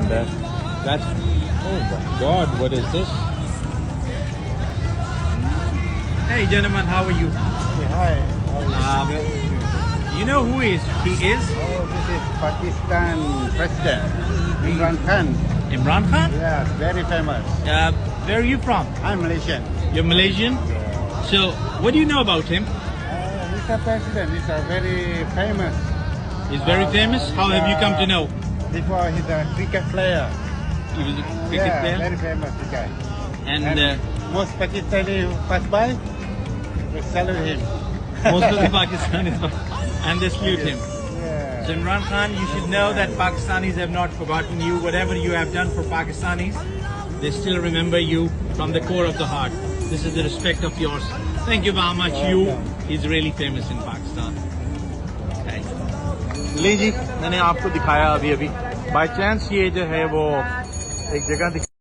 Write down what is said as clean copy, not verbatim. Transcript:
And that's, oh my God, what is this? Hey gentlemen, how are you? Hi. You know who he is? Oh, this is Pakistan President Imran Khan. Imran Khan? Yes, very famous. Where are you from? I'm Malaysian. You're Malaysian? So, what do you know about him? He's a president. He's a very famous. He's very famous? How have you come to know? Before he's a cricket player. He was a cricket player? Very famous guy. And most Pakistani pass by, we salute him. most of the Pakistanis and they salute him. Yeah. So Imran Khan, you should know that Pakistanis have not forgotten you. Whatever you have done for Pakistanis, they still remember you from the core of the heart. This is the respect of yours. Thank you very much. He's really famous in Pakistan. ले जी, मैंने आपको दिखाया अभी by chance ये जो है वो एक जगह